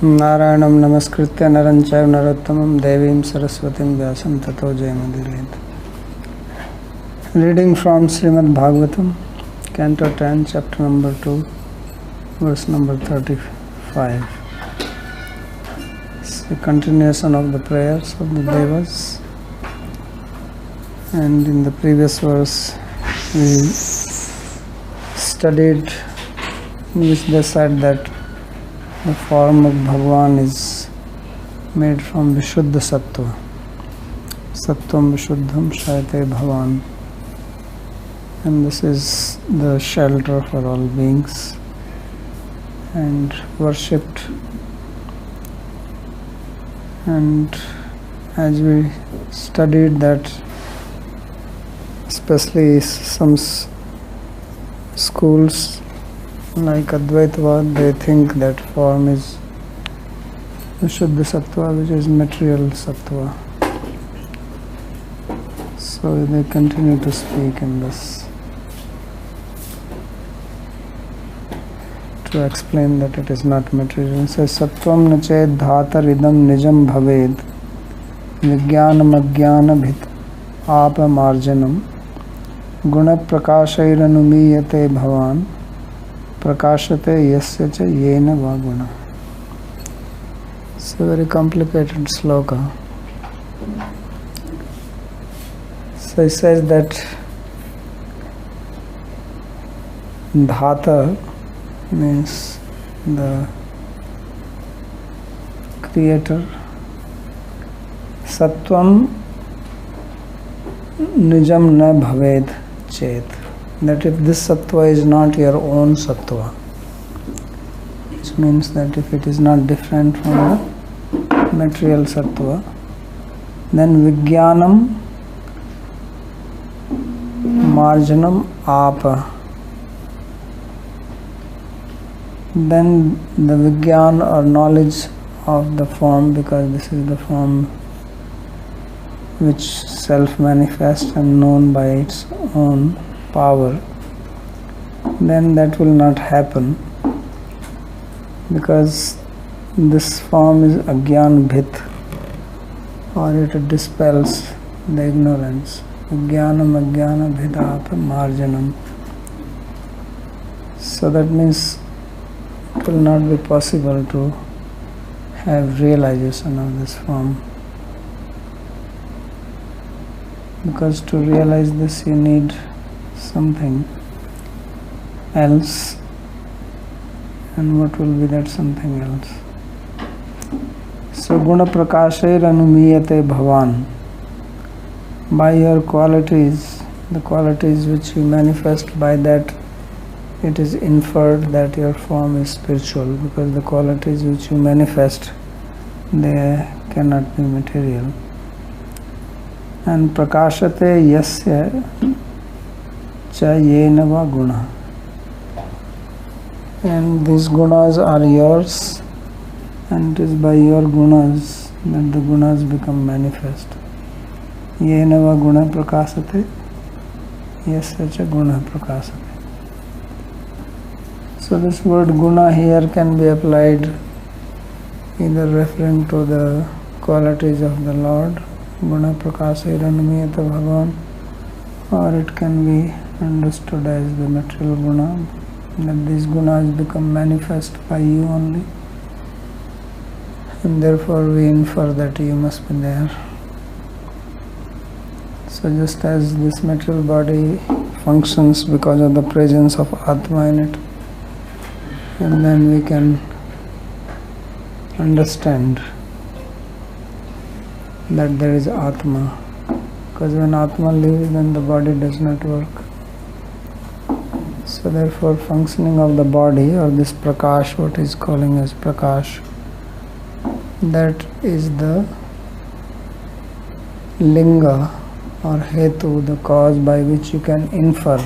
नारायणं नमस्कृत्य नरं चैव नरोत्तमं देवीं सरस्वतीं व्यासं ततो जयमुदीरयेत्. Reading from Srimad Bhagavatam, Canto 10, Chapter number 2, verse number 35. It's a continuation of the prayers of the Devas. And in the previous verse, we studied in which they said that the form of Bhagavan is made from Vishuddha Sattva. Sattvam Vishuddham Shayate Bhavan. And this is the shelter for all beings and worshipped. And as we studied that, especially some schools like Advaitavad, they think that form is Vishuddha Sattva, which is material Sattva. So they continue to speak in this to explain that it is not material. It says, Sattvam na ched dhatar idam nijam bhaved vijnanam ajnanabhit apa marjanam guna prakashairanumiyate bhavan prakashate yasya cha yena va guna. It's a very complicated sloka. So it says that dhata means the creator. Sattvam nijam na bhaved chet. That if this sattva is not your own sattva, which means that if it is not different from the material sattva, then vijnanam marjanam apa. Then the vijnan or knowledge of the form, because this is the form which self-manifests and known by its own power, then that will not happen, because this form is agyan bhit, or it dispels the ignorance. Vijnanam ajnana bhidapa marjanam. So that means it will not be possible to have realization of this form, because to realize this you need something else. And what will be that something else? So guna prakashair anumiyate bhavan. By your qualities, the qualities which you manifest, by that it is inferred that your form is spiritual, because the qualities which you manifest, they cannot be material. And prakashate yasya cha yena va guna. And these gunas are yours, and it is by your gunas that the gunas become manifest. Yena va guna prakasate yasya cha guna prakasate. So this word guna here can be applied either referring to the qualities of the Lord, guna prakasairanumiyata bhagavan, or it can be understood as the material guna, that these gunas become manifest by you only, and therefore we infer that you must be there. So just as this material body functions because of the presence of Atma in it, and then we can understand that there is Atma, because when Atma leaves, then the body does not work. So therefore functioning of the body, or this prakash, what is calling as prakash, that is the linga or hetu, the cause by which you can infer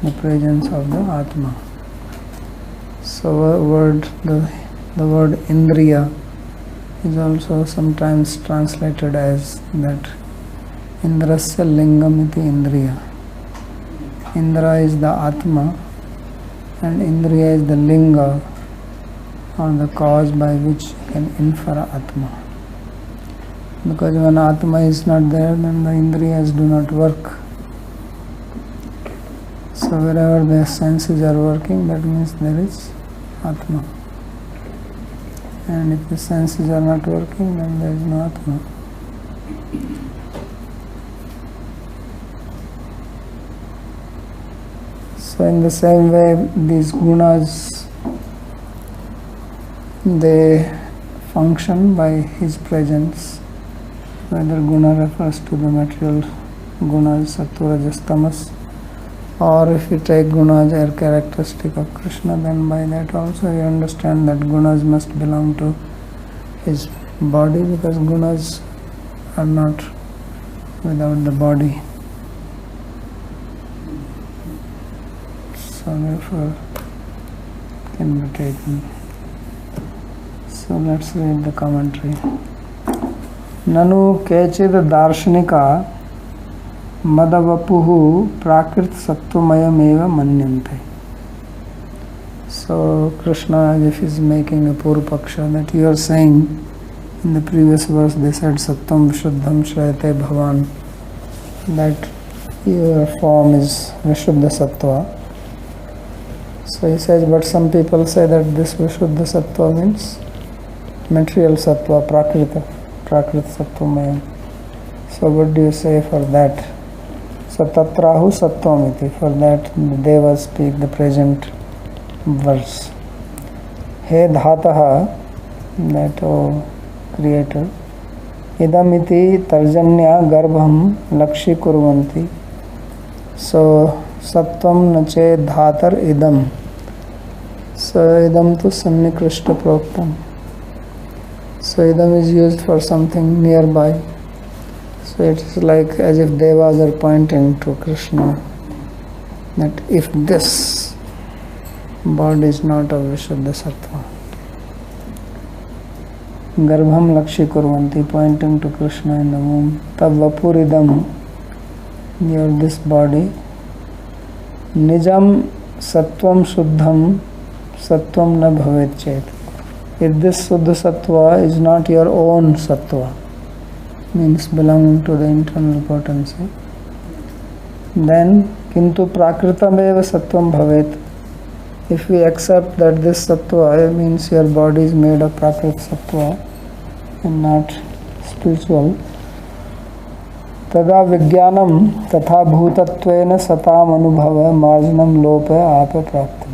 the presence of the Atma. So the word indriya is also sometimes translated as that indrasya lingam iti indriya. Indra is the Atma and Indriya is the linga or the cause by which you can infer Atma. Because when Atma is not there, then the Indriyas do not work. So wherever the senses are working, that means there is Atma. And if the senses are not working, then there is no Atma. So in the same way, these gunas, they function by his presence. Whether guna refers to the material gunas, sattva, rajas, tamas, or if you take gunas as characteristic of Krishna, then by that also you understand that gunas must belong to his body, because gunas are not without the body. So therefore can be taken. So let's read the commentary. Nanu kechid darshanika madavapuhu prakrit sattvamayameva manyante. So Krishna, as if he is making a purvapaksha, that you are saying, in the previous verse they said Sattvam Vishuddham Shrayate Bhavan, that your form is Vishuddha Sattva. So he says, but some people say that this Vishuddha Sattva means material Sattva, Prakrita Sattvamayam. So what do you say for that? So Tatrahu Sattvam-iti, for that the Devas speak the present verse. He Dhataha, that O Creator, Idamiti Tarjanya Garbham Lakshi Kurvanti. So Sattvam Nache Dhatar Idam. So Idam to Sannikrishta Proktam. So Idam is used for something nearby. So it is like as if Devas are pointing to Krishna, that if this body is not of Vishuddha Sattva, Garbham Lakshi Kurvanti, pointing to Krishna in the womb, Tab Vapuridam, your this body, Nijam Sattvam Shuddham Sattvam na bhavet chet. If this Suddha Sattva is not your own Sattva, means belonging to the internal potency, then Kintu Prakritameva Sattvam bhavet. If we accept that this Sattva means your body is made of Prakrit Sattva and not spiritual, Tada Vijnanam Tatha Bhutatvena Satam Anubhava Marjanam Lope Ape Praptam.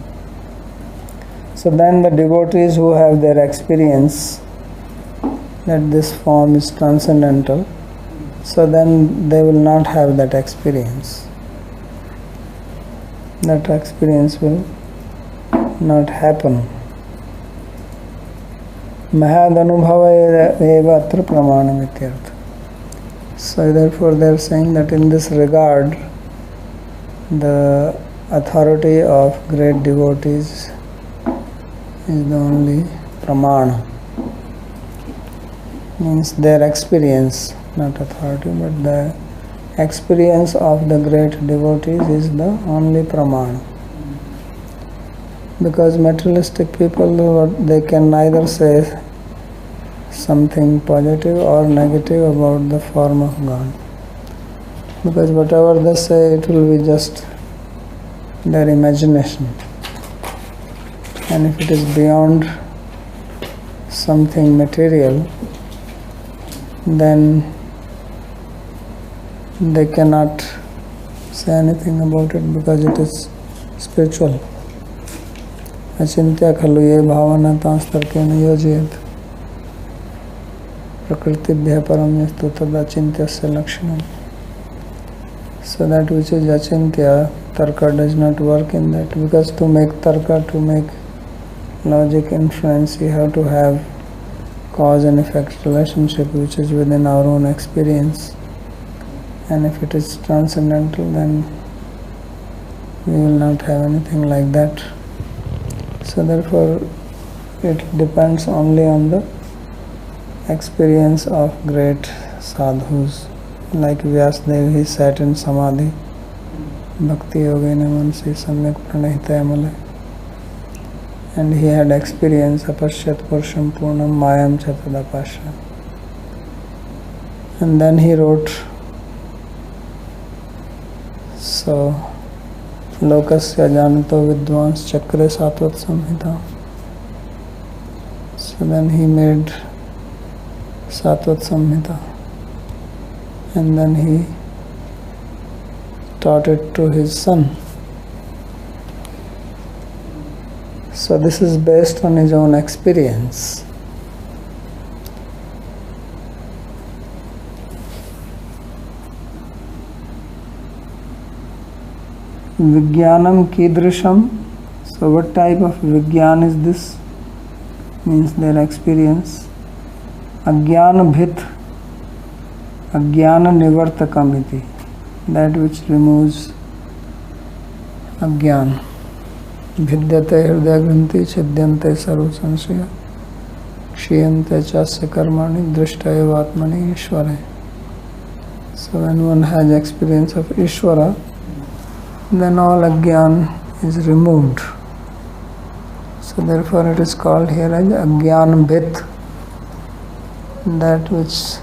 So then the devotees who have their experience that this form is transcendental, so then they will not have that experience. That experience will not happen. Mahad Anubhava eva atra pramanam ityartha. So therefore they are saying that in this regard, the authority of great devotees is the only pramana. Means their experience, not authority, but the experience of the great devotees is the only pramana. Because materialistic people, they can neither say something positive or negative about the form of God. Because whatever they say, it will be just their imagination. And if it is beyond something material, then they cannot say anything about it because it is spiritual. Achintya khalu ye bhavana tanstarkena yojayat prakrtibhya param yastu tad achintyasya lakshanam. So that which is achintya, tarka does not work in that, because to make tarka, to make logic inference, you have to have cause and effect relationship which is within our own experience. And if it is transcendental, then we will not have anything like that. So therefore it depends only on the experience of great sadhus. Like Vyasdev, he sat in samadhi, bhakti yogena mansi samyak pranahita amale. and he had experienced apashyat purusham purnam mayam chatadapasha. And then he wrote, so lokasya janato vidvans chakre satvat samhita. So then he made Satvat Samhita, and then he taught it to his son. So this is based on his own experience. Vijnanam kidrisham. So what type of Vijnan is this? Means their experience. Ajnana bhit, ajnana nivartakam iti, that which removes ajnana. Vidyate hridaya granthi chidyante sarva sanshaya kshiyante chasya karmani drishta eva atmani ishvare. So when one has experience of Ishvara, then all ajnana is removed. So therefore it is called here as ajnana bhit, that which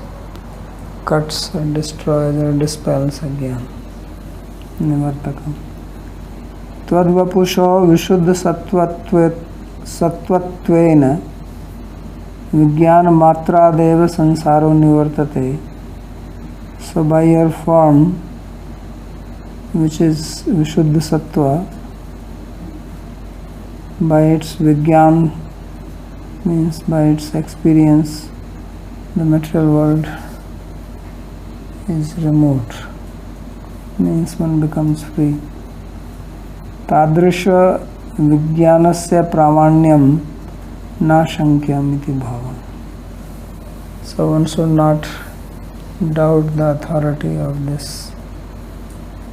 cuts or destroys or dispels ajnana. Nivartakam. Tvadvapusho vishuddha sattvatvena vijnana matradeva sansaro nivartate. So by your form, which is vishuddha sattva, by its vijnana, means by its experience, the material world is removed, means one becomes free. Tadrisha vijnanasya pramanyam na shankyam iti bhava. So one should not doubt the authority of this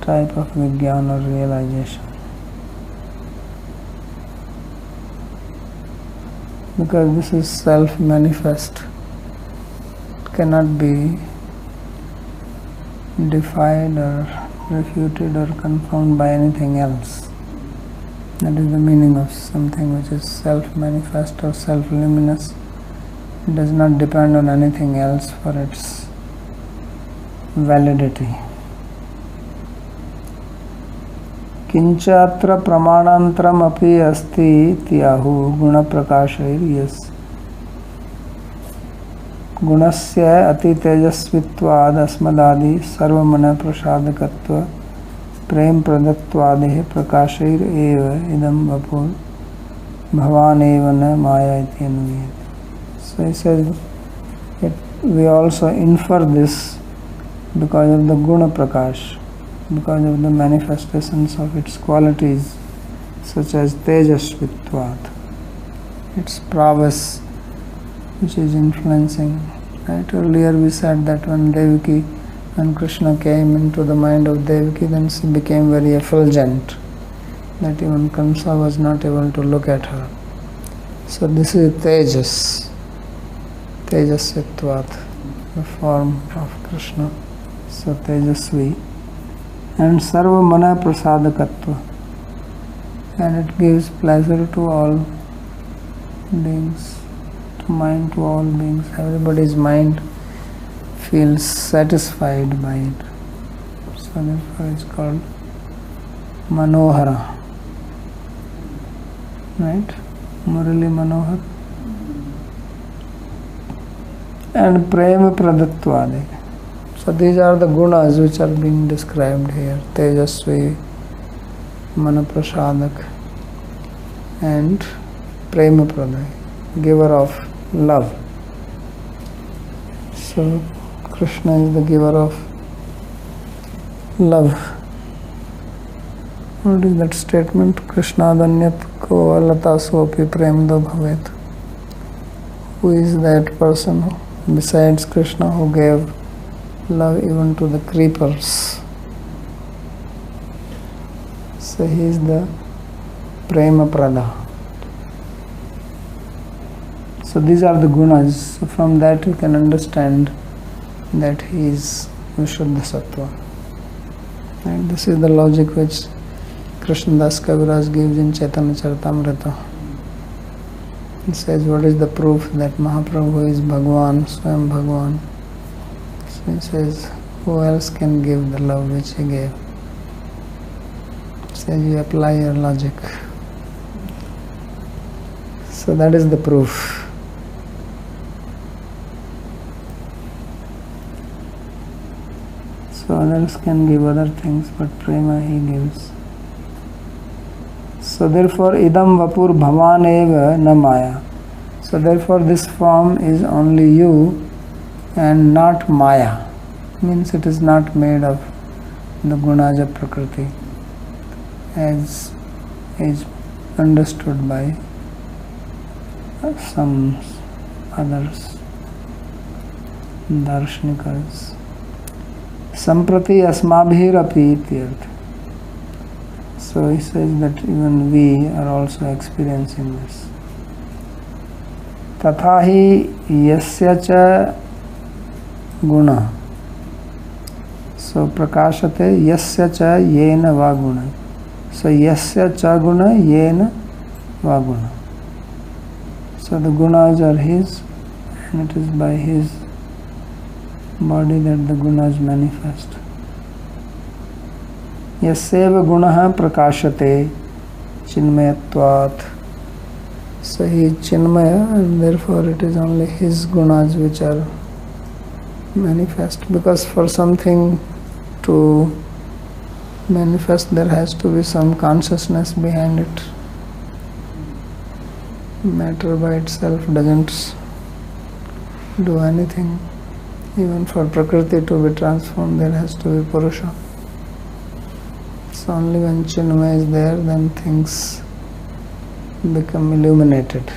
type of vijnana or realization, because this is self-manifest. It cannot be defied or refuted or confirmed by anything else. That is the meaning of something which is self-manifest or self-luminous. It does not depend on anything else for its validity. Kinchatra pramanantram api asti tyahu guna prakashair yas. Gunasya ati tejasvitvad asmadadi sarvamana prasadakatva prem pradattvadeh prakashair eva idam vapur bhavan eva na maya iti anuyat. So he says we also infer this because of the guna prakash, because of the manifestations of its qualities, such as tejasvitvad, its prowess, which is influencing. Right? Earlier we said that when Krishna came into the mind of Devaki, then she became very effulgent, that even Kamsa was not able to look at her. So this is Tejasvitvat, the form of Krishna. So Tejasvi. And Sarva Mana Prasadakatva, and it gives pleasure to all beings, to mind, to all beings. Everybody's mind feels satisfied by it. So therefore it's called Manohara. Right? Murali Manohar. And Prema Pradattvade. So these are the gunas which are being described here. Tejasvi, Manaprasadak, and Prema Pradai, giver of love. So Krishna is the giver of love. What is that statement? Krishna danyat ko alata sopi premdo bhavet. Who is that person besides Krishna who gave love even to the creepers? So he is the Prema Prada. So these are the gunas. So from that you can understand that he is Vishuddha Sattva. And this is the logic which Krishnadas Kaviraj gives in Chaitanya Charitamrita. He says, what is the proof that Mahaprabhu is Bhagwan, Swayam Bhagwan? So he says, who else can give the love which he gave? He says, you apply your logic. So that is the proof. So others can give other things, but prema he gives. So therefore, idam vapur bhavan eva na maya. So therefore, this form is only you and not maya. Means it is not made of the gunaja prakriti, as is understood by some others, darshanikas. Samprati asmabhirapi ityarth. So he says that even we are also experiencing this. Tathahi yasya cha guna. So prakashate yasya cha yena va guna. So yasya cha guna yena va guna. So the gunas are his, and it is by his body that the gunas manifest. Yasyeva gunaha prakashate chinmayatvat. So he is chinmaya, and therefore it is only his gunas which are manifest, because for something to manifest there has to be some consciousness behind it. Matter by itself doesn't do anything. Even for Prakriti to be transformed there has to be Purusha. So only when Chinmaya is there, then things become illuminated.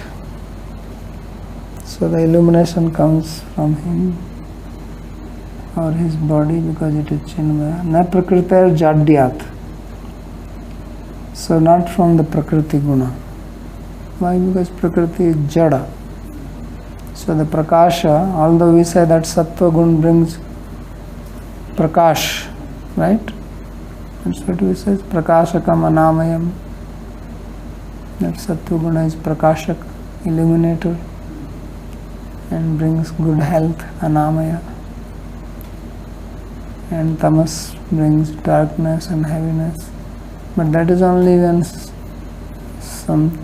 So the illumination comes from him or his body, because it is Chinmaya. Na Prakritir Jadyat. So not from the Prakriti guna. Why? Because Prakriti is Jada. So the Prakasha, although we say that Sattva Gun brings Prakash, right? That's what we say, Prakashakam Anamayam. That Sattva Guna is Prakashak, illuminator, and brings good health, Anamaya. And Tamas brings darkness and heaviness. But that is only when some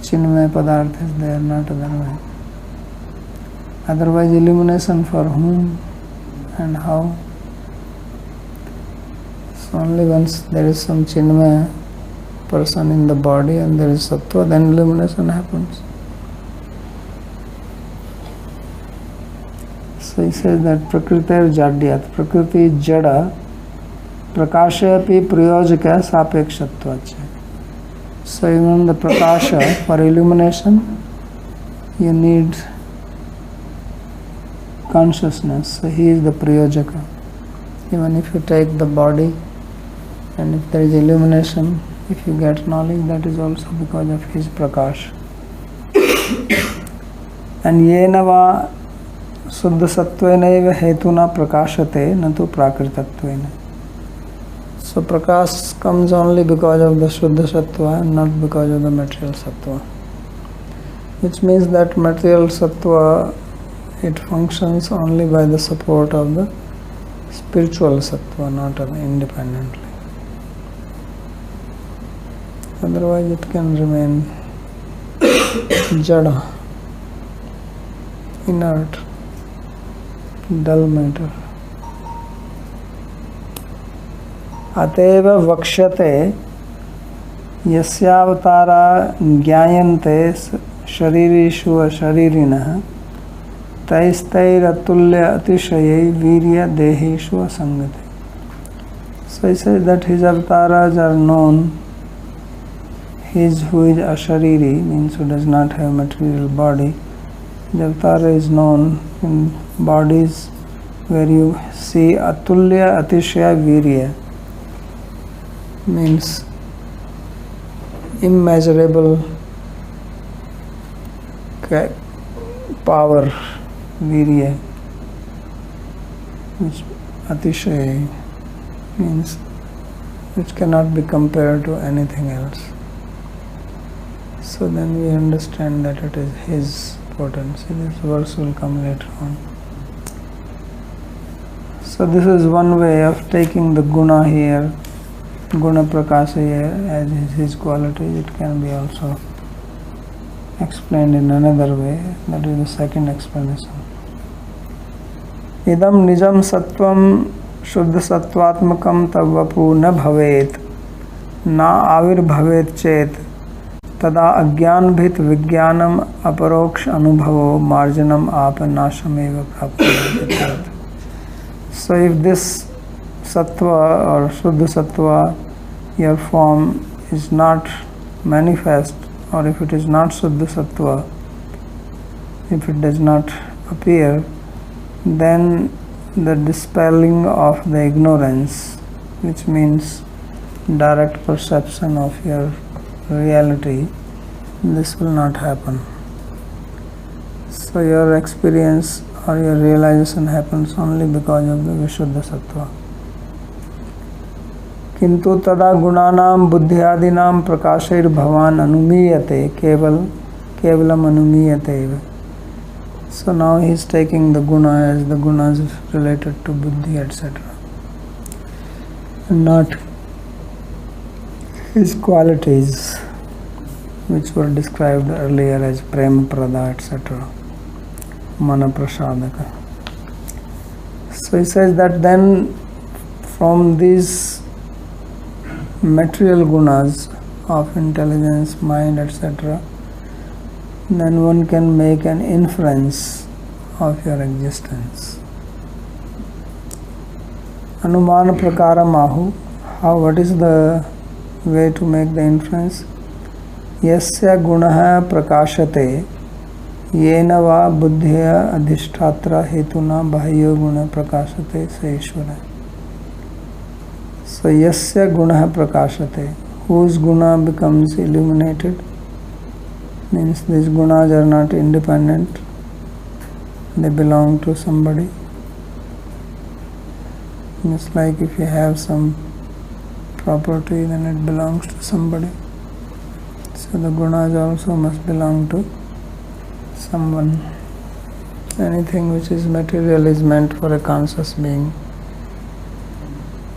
Chinmaya Padartha is there, not otherwise. Otherwise, illumination for whom and how? So only once there is some Chinmaya person in the body and there is Sattva, then illumination happens. So he says that Prakritir Jadyat, Prakriti is Jada, Prakasha api prayojaka sapekshatvacha. So even the Prakasha, for illumination, you need consciousness. So he is the prayojaka. Even if you take the body and if there is illumination, if you get knowledge, that is also because of his Prakash. And yenava Suddha Sattvena eva hetuna prakashate natu prakritattvena. So Prakash comes only because of the Shuddha Sattva and not because of the material Sattva. Which means that material Sattva, it functions only by the support of the spiritual Sattva, not independently. Otherwise it can remain Jada, inert, dull matter. Ateva vakshate yasyavatara jnayante sharirishu sharirinah taistairatullya atishaye virya deheshu asangate. So he says that his avatars are known. His who is ashariri, means who does not have material body. The avatara is known in bodies where you see atulya atishaya virya, means immeasurable power, virya, which atishaya means which cannot be compared to anything else. So then we understand that it is his potency. This verse will come later on. So this is one way of taking the guna here, guna prakasa here as his quality. It can be also explained in another way. That is the second explanation. Idam nijam sattvam shuddha sattvatmakam tavapu na bhavet na avir bhavet chet tada agyan bhit vigyanam aparoksh anubhavo marjanam apanashameva prapta. So if this sattva or shuddha sattva, your form, is not manifest, or if it is not shuddha sattva, if it does not appear, then the dispelling of the ignorance, which means direct perception of your reality, this will not happen. So your experience or your realization happens only because of the Vishuddha Sattva. Kintu tada gunanam buddhyadinam prakashair bhavan anumiyate kevalam anumiyate. So now he is taking the guna as the gunas related to buddhi, etc. and not his qualities which were described earlier as prema prada, etc. mana prasadaka. So he says that then from these material gunas of intelligence, mind, etc., then one can make an inference of your existence. Anumana prakara mahu. What is the way to make the inference? Yasya gunaha prakashate yena va buddhya adhishtatra hetuna bahyo guna prakashate sa Ishvara. So yasya gunaha prakashate, whose guna becomes illuminated, means these gunas are not independent, they belong to somebody. It's like if you have some property, then it belongs to somebody. So the gunas also must belong to someone. Anything which is material is meant for a conscious being.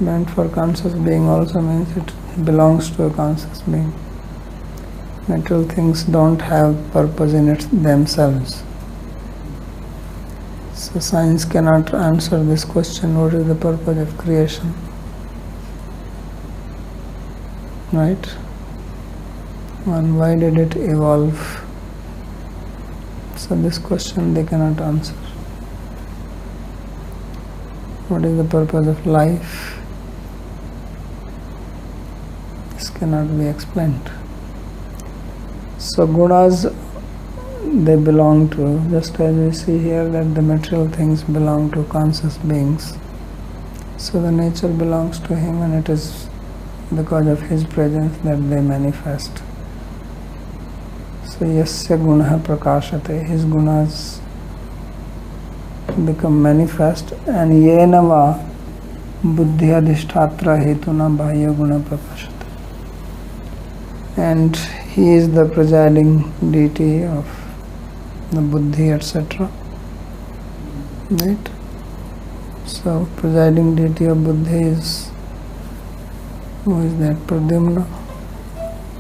Meant for conscious being also means it belongs to a conscious being. Material things don't have purpose in themselves. So science cannot answer this question, what is the purpose of creation? Right? And why did it evolve? So this question they cannot answer. What is the purpose of life? This cannot be explained. So gunas, they belong to, just as we see here that the material things belong to conscious beings. So the nature belongs to him, and it is because of his presence that they manifest. So yasya gunaha prakashate, his gunas become manifest, and yena va buddhi adhishtatra hetuna bahya guna prakashate. And he is the presiding deity of the buddhi, etc. Right? So presiding deity of buddhi is, who is that? Pradyumna.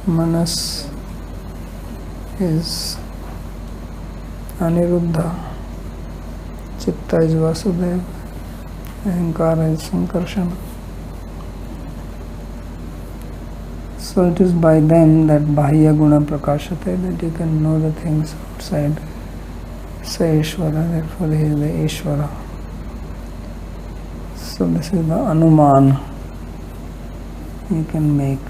Manas is Aniruddha. Chitta is Vasudeva. Ahankara is Sankarsana. So it is by them that Bahya Guna Prakashate, that you can know the things outside. Say Ishvara, therefore he is the Ishvara. So this is the Anuman you can make.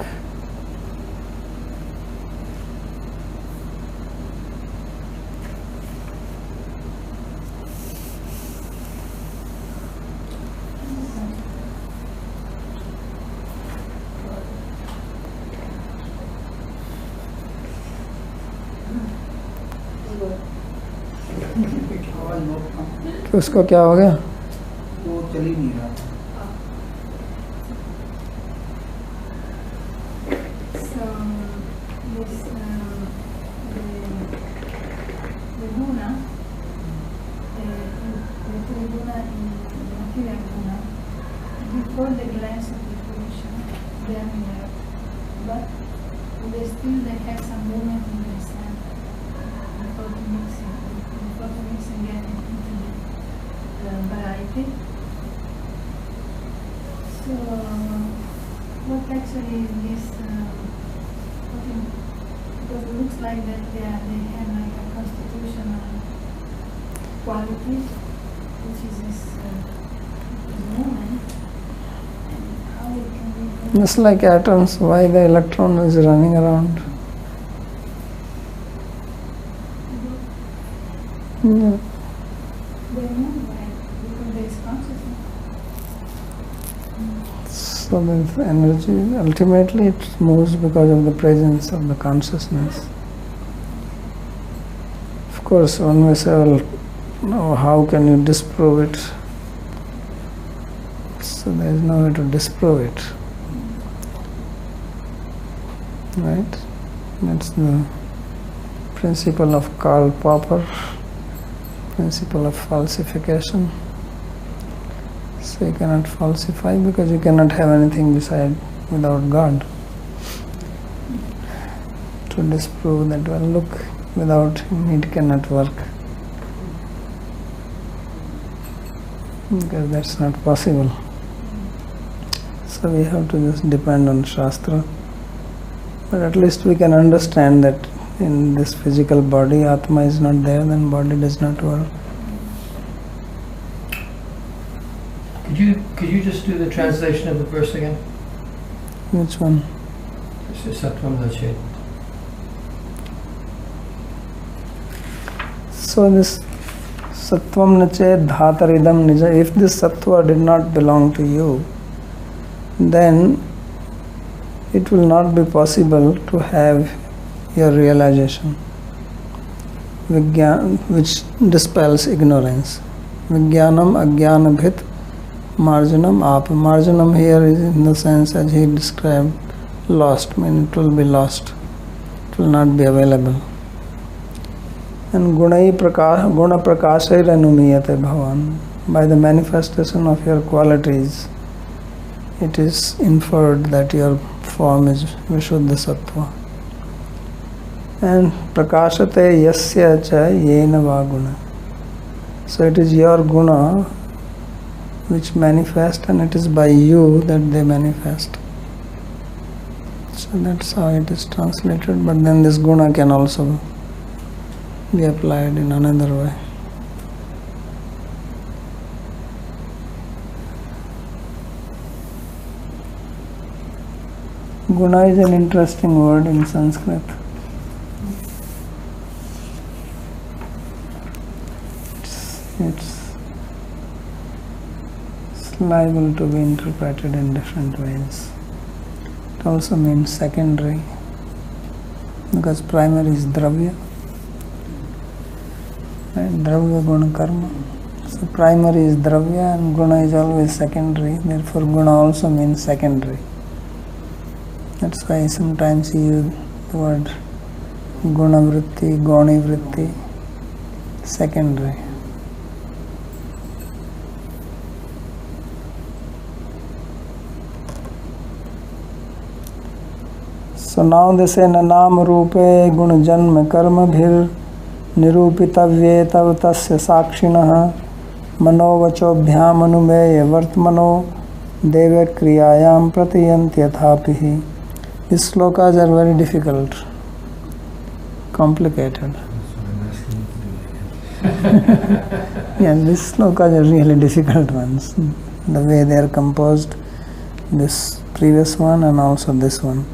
तो उसका क्या हो गया? वो चल ही नहीं रहा था. So this they still have some movement in their stand before the mixing getting into the variety. So what actually is this? Because it looks like that they have like a constitutional quality, which is this movement. And how it can be. Just like atoms, why the electron is running around? Yeah. They move like because there is consciousness. So the energy, ultimately it moves because of the presence of the consciousness. Of course, one may say, well, no, how can you disprove it? So there is no way to disprove it. Right? That's the principle of Karl Popper, principle of falsification. So you cannot falsify because you cannot have anything without God. To disprove that, well, look, without him it cannot work. Because that's not possible. So we have to just depend on Shastra. But at least we can understand that in this physical body, Atma is not there, then body does not work. Could you just do the translation of the verse again? Which one? This is Sattvam Nache. So this Sattvam Nache Dhataridam Nija, if this Sattva did not belong to you, then it will not be possible to have your realization, which dispels ignorance. Vijnanam ajnanabhit marjanam apa. Marjanam here is in the sense as he described, lost, mean it will be lost, it will not be available. And guna prakashai anumiyate bhavan. By the manifestation of your qualities, it is inferred that your form is Vishuddha Sattva. And prakashate yasya cha yena va guna. So it is your guna which manifest, and it is by you that they manifest. So that's how it is translated, but then this guna can also be applied in another way. Guna is an interesting word in Sanskrit. It's liable to be interpreted in different ways. It also means secondary, because primary is dravya, right? Dravya guna karma. So primary is dravya and guna is always secondary, therefore guna also means secondary. That's why sometimes you use the word guna vritti, goni vritti, secondary. So now they say nanam rupe gun janma karma bhir nirupitavye tav tasya sakshinaha manovacho bhyam anumeye vartmano deva kriyayam pratiyanti yathapihi. These slokas are very difficult, complicated. Yeah, these slokas are really difficult ones. The way they are composed, this previous one and also this one.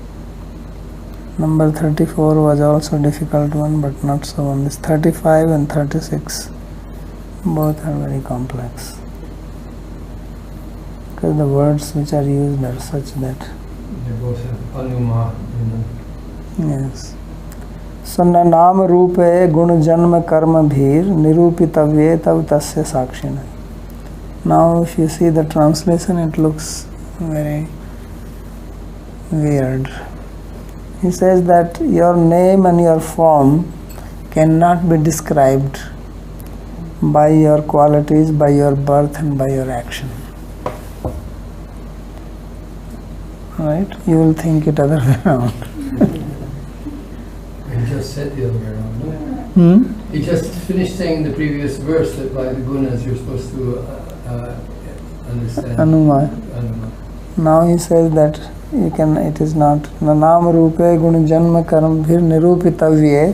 Number 34 was also a difficult one, but not so one. This 35 and 36, both are very complex. Because the words which are used are such that. They both have anuma in them. Yes. So nanam rupe gun janma karma bhir nirupitavye tav tasya sakshina. Now if you see the translation, it looks very weird. He says that your name and your form cannot be described by your qualities, by your birth and by your action. Right? You will think it other way around. said the other way around, no? Hmm? He just finished saying the previous verse that by the gunas you're supposed to understand. Anuma. Anuma. Now he says that you can. It is not nanam rupe gun janma karam bhir nirupitavye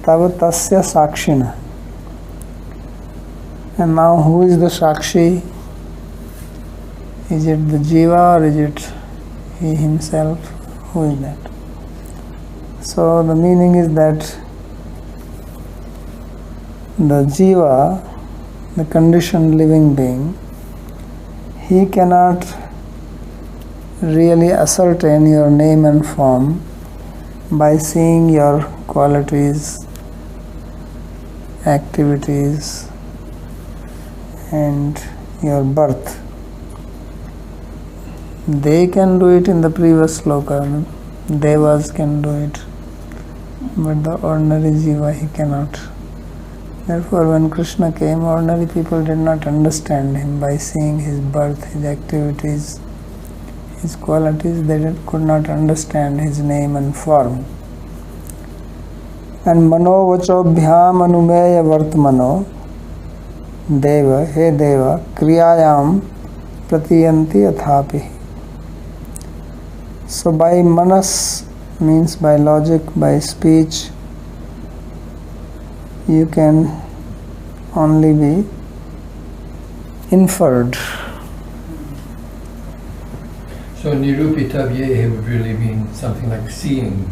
tav tasya sakshina. And now who is the sakshi? Is it the jiva or is it he himself? Who is that? So the meaning is that the jiva, the conditioned living being, he cannot really ascertain your name and form by seeing your qualities, activities, and your birth. They can do it in the previous sloka, devas can do it, but the ordinary jiva he cannot. Therefore, when Krishna came, ordinary people did not understand him by seeing his birth, his activities, his qualities. They could not understand his name and form. And mano vachobhyam anumeya vartmano deva, he deva, kriyayam pratiyanti athapi. So by manas means by logic, by speech, you can only be inferred. So nirupitavye would really mean something like seeing.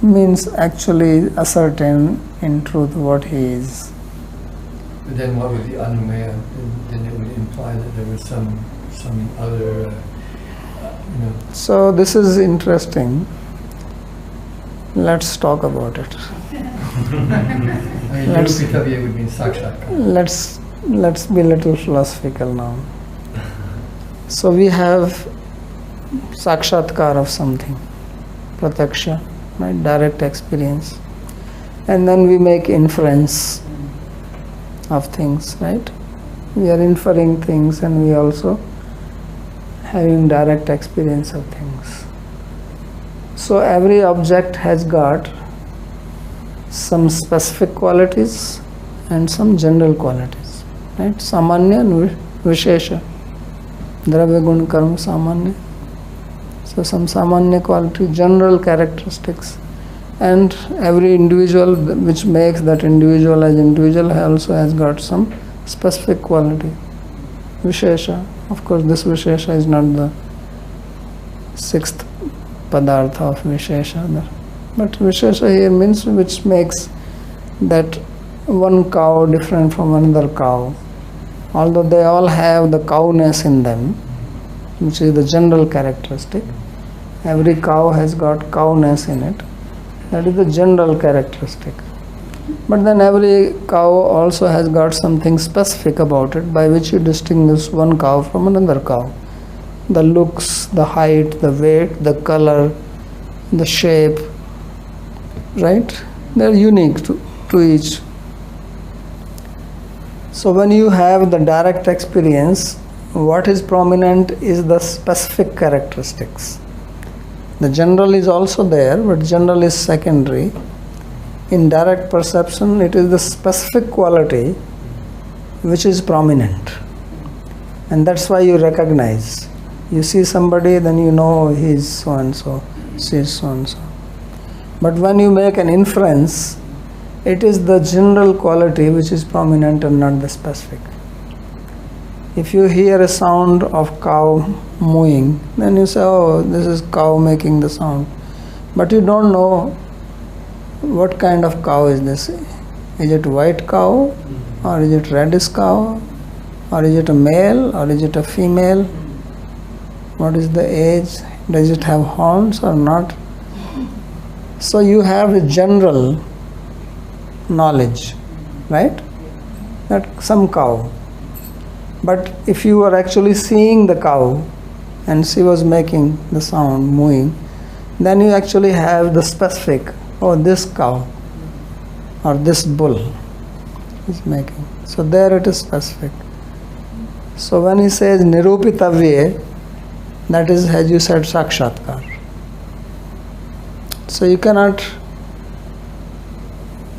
Means actually ascertain in truth what he is. But then what would the anumaya? Then it would imply that there was some other, So this is interesting. Let's talk about it. Nirupitavye would mean sakshatkar. Let's be a little philosophical now. So we have sakshatkar of something, prataksha, right? Direct experience, and then we make inference of things, right? We are inferring things, and we also having direct experience of things. So every object has got some specific qualities and some general qualities, right? Samanya and Vishesha. Dravya gun karma samanya. So some samanya quality, general characteristics, and every individual, which makes that individual as individual, also has got some specific quality. Vishesha. Of course, this Vishesha is not the sixth padartha of Vishesha. But Vishesha here means which makes that one cow different from another cow. Although they all have the cowness in them, which is the general characteristic. Every cow has got cowness in it. That is the general characteristic. But then every cow also has got something specific about it by which you distinguish one cow from another cow. The looks, the height, the weight, the color, the shape, right? They are unique to each. So when you have the direct experience, what is prominent is the specific characteristics. The general is also there, but general is secondary. In direct perception, it is the specific quality which is prominent. And that's why you recognize. You see somebody, then you know he is so and so, she is so and so. But when you make an inference, it is the general quality which is prominent and not the specific. If you hear a sound of cow mooing, then you say, oh, this is cow making the sound. But you don't know what kind of cow is this. Is it white cow, or is it reddish cow, or is it a male, or is it a female? What is the age? Does it have horns or not? So you have a general knowledge, right? That some cow. But if you were actually seeing the cow and she was making the sound, mooing, then you actually have the specific, oh, this cow or this bull is making. So there it is specific. So when he says nirupitavye, that is, as you said, sakshatkar. So you cannot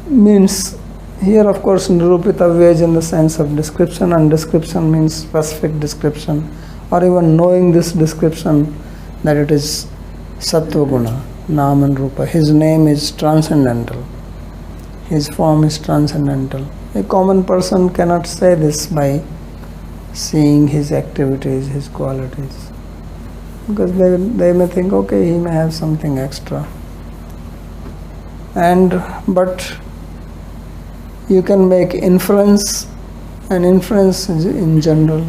means here of course nirupitavya is in the sense of description, and description means specific description, or even knowing this description that it is sattva guna, nam and rupa. His name is transcendental, his form is transcendental. A common person cannot say this by seeing his activities, his qualities, because they may think, okay, he may have something extra. But you can make inference, and inference in general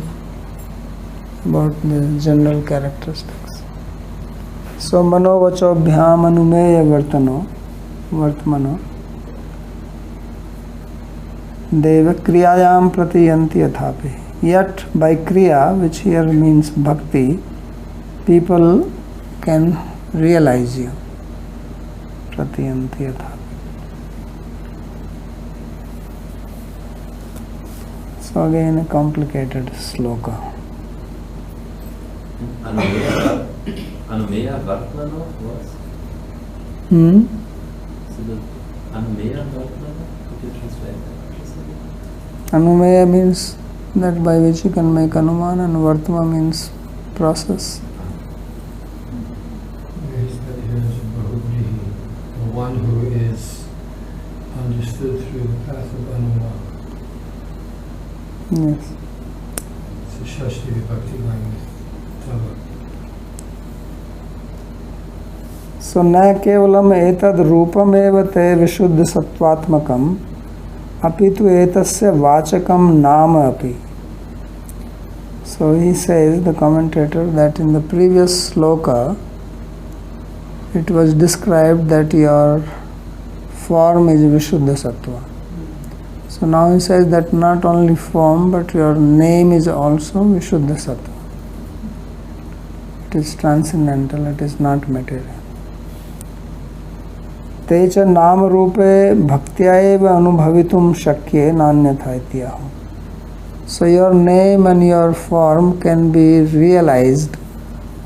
about the general characteristics. So manovachobhyam anumeya vartmano deva kriyayam pratiyanti yathapi. Yet by kriya, which here means bhakti, people can realize you. Pratiyanti yathapi. So again a complicated sloka. Anumeya Vartmano was? So the Anumeya Vartmano, could you translate that? Anumeya means that by which you can make anuman, and vartma means process. The one who is understood through the path of anuman. Yes. So Shashti Vibhakti language. So न केवलम एतद् रूपमेव ते विशुद्ध सत्वात्मकम् अपितु एतस्य वाचकम नाम अपि. So he says, the commentator, that in the previous sloka it was described that your form is Vishuddha Sattva. So now he says that not only form but your name is also Vishuddha Sattva. It is transcendental, it is not material. तेच नाम रूपे भक्त्या एव अनुभवितुम शक्ये नान्यथा इत्याह. So your name and your form can be realized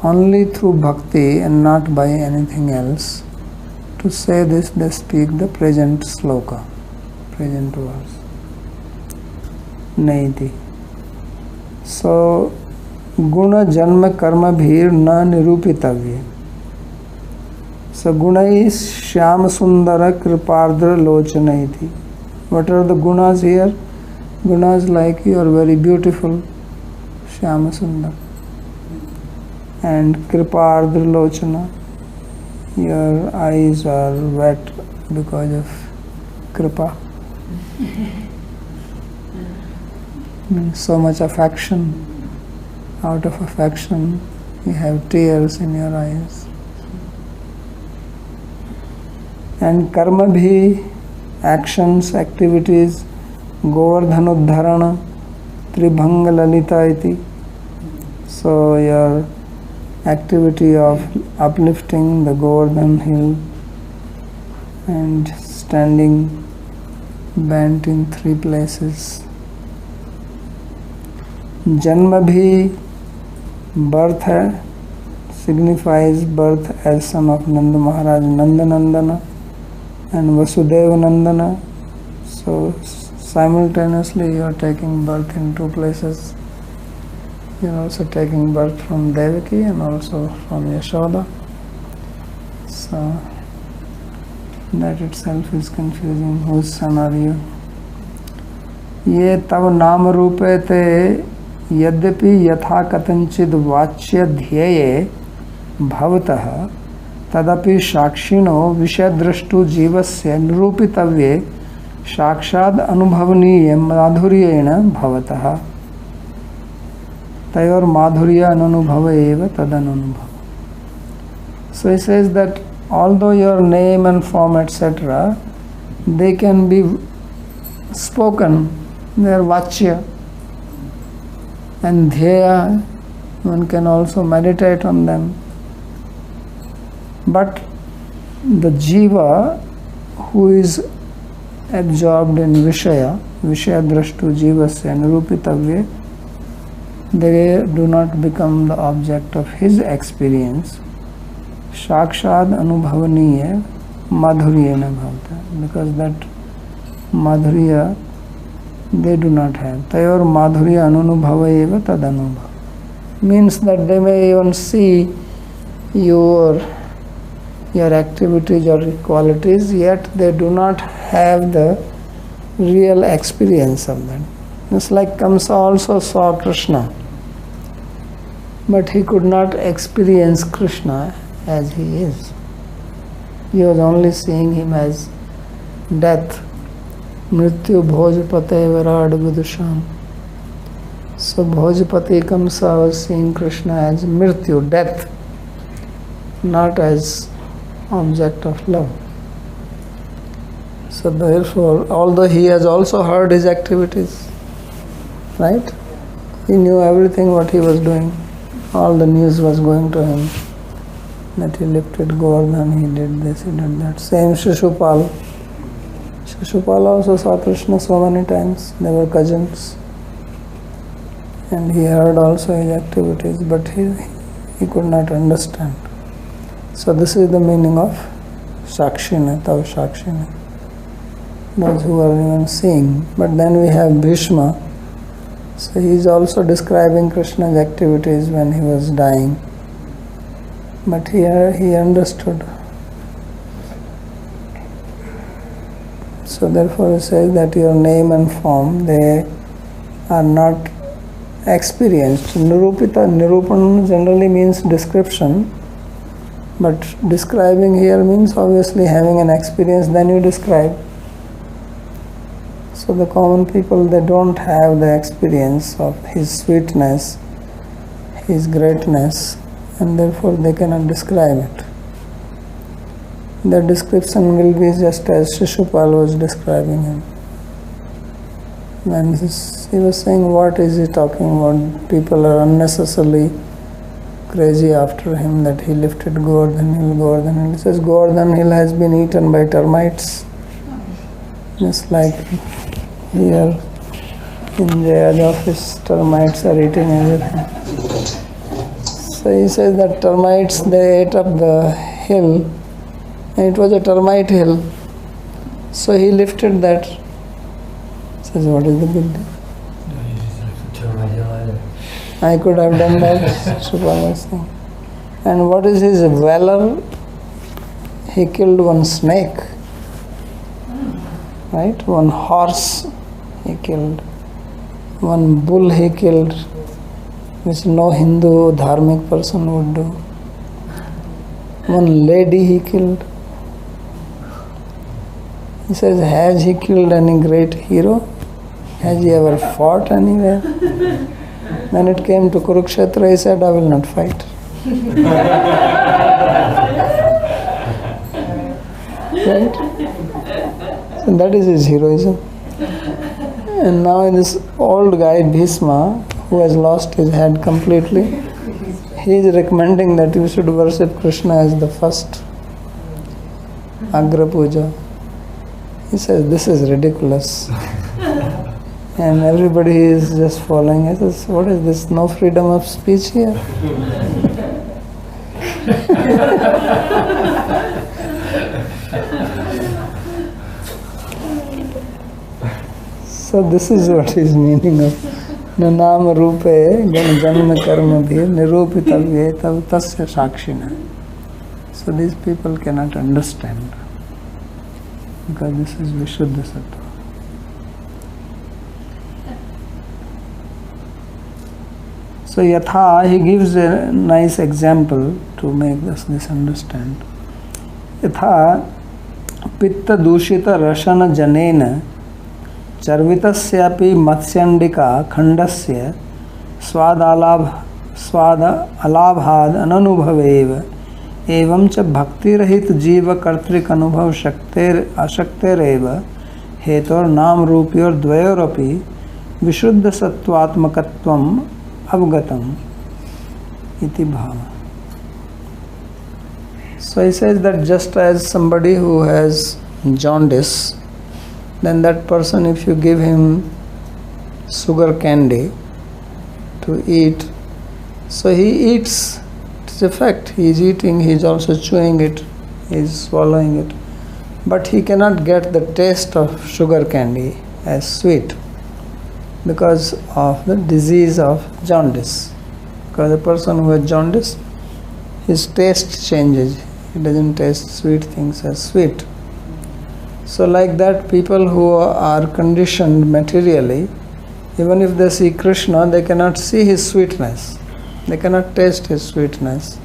only through bhakti and not by anything else. To say this, they speak the present sloka, present verse. Naiti. So guna janma karma bhir na nirupitavya. So guna is shyam sundara kripardra lochana iti. What are the gunas here? Gunas like you are very beautiful, shyam sundar, and kripardra lochana, your eyes are wet because of kripa. So much affection. Out of affection, you have tears in your eyes. And karma bhi, actions, activities, govardhanudharana, tribhanga lalita iti. So your activity of uplifting the Govardhan hill and standing bent in 3 places. Janma bhi, birth hai, signifies birth as son of Nanda Maharaj, Nanda Nandana and Vasudeva Nandana. So simultaneously you are taking birth in 2 places. You are also taking birth from Devaki and also from Yashoda. So that itself is confusing. Whose son are you? ये तब नाम रूपे ते यद्यपि यथा कथंचिद वाच्य ध्येये भवतः तदपि साक्षिणो विषयद्रष्टु जीवस्य निरूपितव्ये साक्षाद अनुभवनीय माधुर्येण भवतः. तयोर माधुर्य अनुभव एव तदनुभव. So he says that although your name and form etc., they can be spoken, they are vachya, and dhyaya, one can also meditate on them. But the jiva who is absorbed in Vishaya drashtu jivasya nirupitavya, they do not become the object of his experience. Shakshad anubhavaniya madhuryena bhavata, because that madhurya they do not have. Tayor madhurya anunubhava eva tadanubhava. Means that they may even see your activities or qualities, yet they do not have the real experience of that. Just like Kamsa also saw Krishna, but he could not experience Krishna as he is. He was only seeing him as death. Mrityu bhojpate varad vidusham. So Bhojpati Kamsa was seeing Krishna as Mrityu, death, not as object of love. So therefore, although he has also heard his activities, right? He knew everything what he was doing. All the news was going to him. That he lifted Govardhan, he did this, he did that. Same Shishupal. Shishupal also saw Krishna so many times. They were cousins. And he heard also his activities, but he could not understand. So this is the meaning of Shakshina, Tav Shakshina. Those who are even seeing. But then we have Bhishma. So he is also describing Krishna's activities when he was dying. But here he understood. So therefore he says that your name and form, they are not experienced. Nirupan generally means description, but describing here means obviously having an experience, then you describe. So the common people, they don't have the experience of his sweetness, his greatness, and therefore they cannot describe it. The description will be just as Shishupal was describing him. When he was saying, what is he talking about? People are unnecessarily crazy after him, that he lifted Govardhan Hill, Govardhan Hill. He says Govardhan Hill has been eaten by termites. Just like here in Jaya's office, termites are eating everything. So he says that termites, they ate up the hill, and it was a termite hill. So he lifted that. Says, what is the big deal? I could have done that, Shupal was saying. And what is his valor? He killed one snake, right? One horse he killed. One bull he killed, which no Hindu dharmic person would do. One lady he killed. He says, has he killed any great hero? Has he ever fought anywhere? When it came to Kurukshetra, he said, I will not fight. Right? So that is his heroism. And now this old guy, Bhishma, who has lost his head completely, he is recommending that you should worship Krishna as the first Agra Puja. He says, this is ridiculous. And everybody is just following. He says, what is this? No freedom of speech here? So this is what is meaning of Nanam Rupe Janma Karma Bhi Nirupitavye Tav Tasya Shakshina. So these people cannot understand, because this is Vishuddha Sattva. So Yatha, he gives a nice example to make this understand. Yatha Pitta Dushita Rashana Janena Charvitasyapi Matsyandika Khandasya Swada Alabhad Ananubhavev Evam cha Bhakti Rahit Jiva Kartrik Anubhav Ashaktereva Hetor Nam Rupyor Dvayorapi Vishuddha Sattvatmakatvam Avgatam Iti Bhava. So he says that just as somebody who has jaundice, then that person, if you give him sugar candy to eat, so he eats. It's a fact. He is eating, he is also chewing it, he is swallowing it. but he cannot get the taste of sugar candy as sweet because of the disease of jaundice. Because a person who has jaundice, his taste changes. He doesn't taste sweet things as sweet. So like that, people who are conditioned materially, even if they see Krishna, they cannot see his sweetness. They cannot taste his sweetness.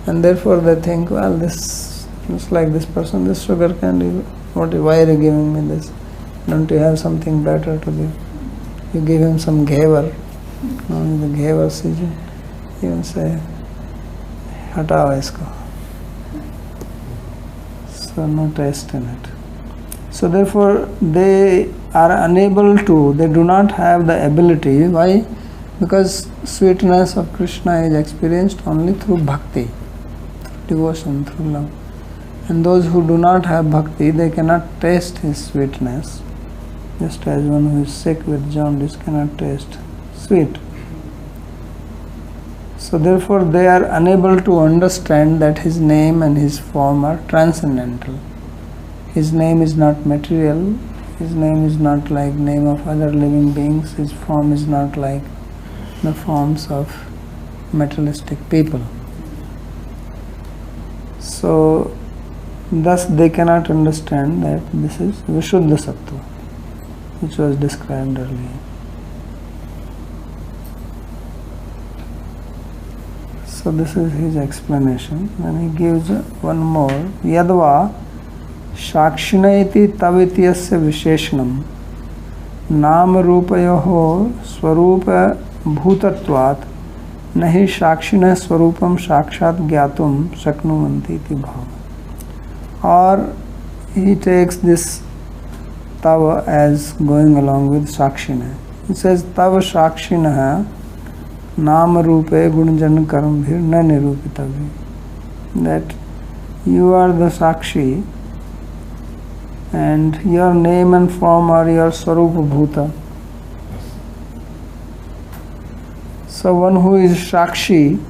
And therefore they think, well, this looks like this person, this sugar candy, why are you giving me this? Don't you have something better to give? You give him some ghevar. No, the ghevar season. You will say, hatao isko. So no taste in it. So therefore they are unable to, they do not have the ability. Why? Because sweetness of Krishna is experienced only through bhakti, through devotion, through love. And those who do not have bhakti, they cannot taste his sweetness. Just as one who is sick with jaundice cannot taste sweet. So therefore they are unable to understand that his name and his form are transcendental. His name is not material, his name is not like name of other living beings, his form is not like the forms of materialistic people. So thus they cannot understand that this is Vishuddha Sattva, which was described earlier. So this is his explanation. Then he gives one more. Yadva Shakshinaiti Tavityasya Visheshanam Nama Rupayoho Swarupa Bhutatvat Nahi Shakshina Swarupam Shakshat Gyatum Shaknuvanti Iti Bhava. Or he takes this Tava as going along with Shakshina. He says Tava Shakshinaha Nama Rupe Gunjan Karambhir Na Nirupitavi. That you are the Sakshi and your name and form are your Swarupa Bhuta. So one who is Sakshi,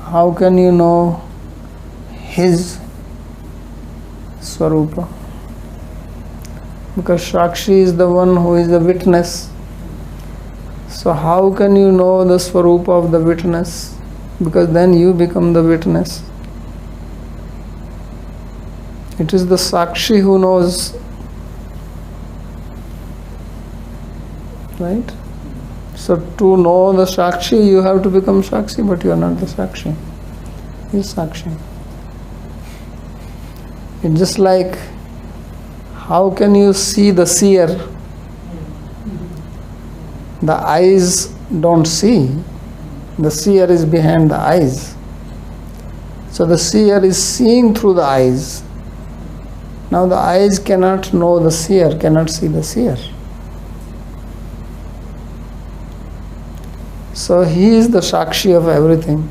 how can you know his Swarupa? Because Sakshi is the one who is the witness. So how can you know the Swarupa of the witness? Because then you become the witness. It is the Sakshi who knows. Right? So to know the Sakshi, you have to become Sakshi, but you are not the Sakshi. He is Sakshi. It's just like, how can you see the seer? The eyes don't see. The seer is behind the eyes. So the seer is seeing through the eyes. Now the eyes cannot know the seer, cannot see the seer. So he is the Sakshi of everything.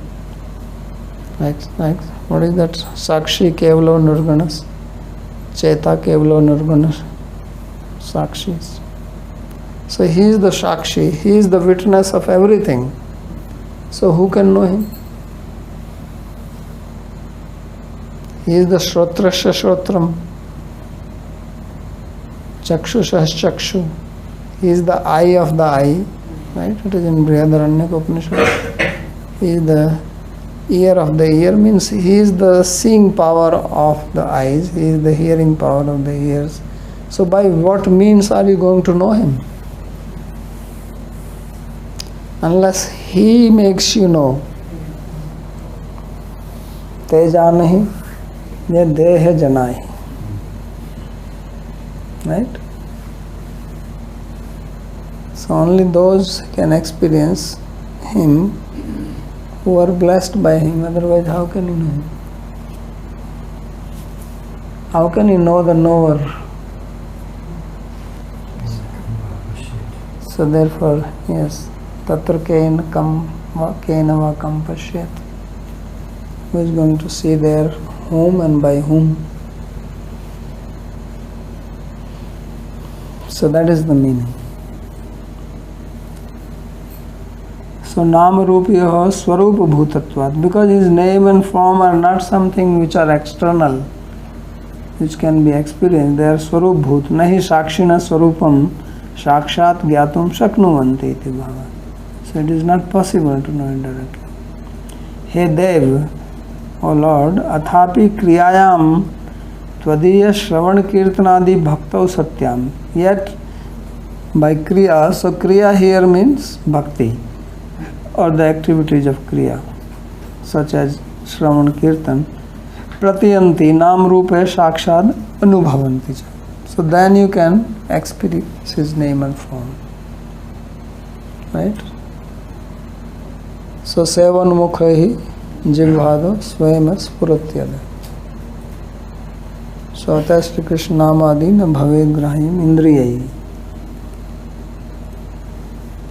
Like what is that? Sakshi Kevalo Nirgunas. Cheta Kevalo Nirgunas. Sakshis. So he is the Sakshi, he is the witness of everything. So who can know him? He is the Shrotrasya Shrotram. Chakshusha Chakshu. He is the eye of the eye. Right? It is in Brihadaranyaka Upanishad. He is the ear of the ear, means he is the seeing power of the eyes, he is the hearing power of the ears. So by what means are you going to know him? Unless he makes you know. Te janahi, ye dehe janai. Right? So only those can experience him who are blessed by him. Otherwise, how can you know him? How can you know the knower? So therefore, yes, tatra kena va kam pashyat. Who is going to see there whom and by whom? So that is the meaning. So Nama Rupiyaho Swarupa Bhutatvat, because his name and form are not something which are external, which can be experienced. They are Swarup Bhut. Nahi Sakshina Swarupam Sakshat Gyatum Shaknuvanti iti bhava. So it is not possible to know it directly. He Dev, O Lord, Athapi Kriyayam Tvadiya Shravan Kirtanadi Bhaktau Satyam. Yet by Kriya, so Kriya here means Bhakti, or the activities of Kriya, such as Shravan Kirtan, Pratiyanti Nam Rupe Sakshad Anubhavanti. So then you can experience his name and form. Right? So Sevan Mukhahi Jivhado Swayam Spuratyada. So Atha Shri Krishna Namadina Bhaved Grahim Indriyai.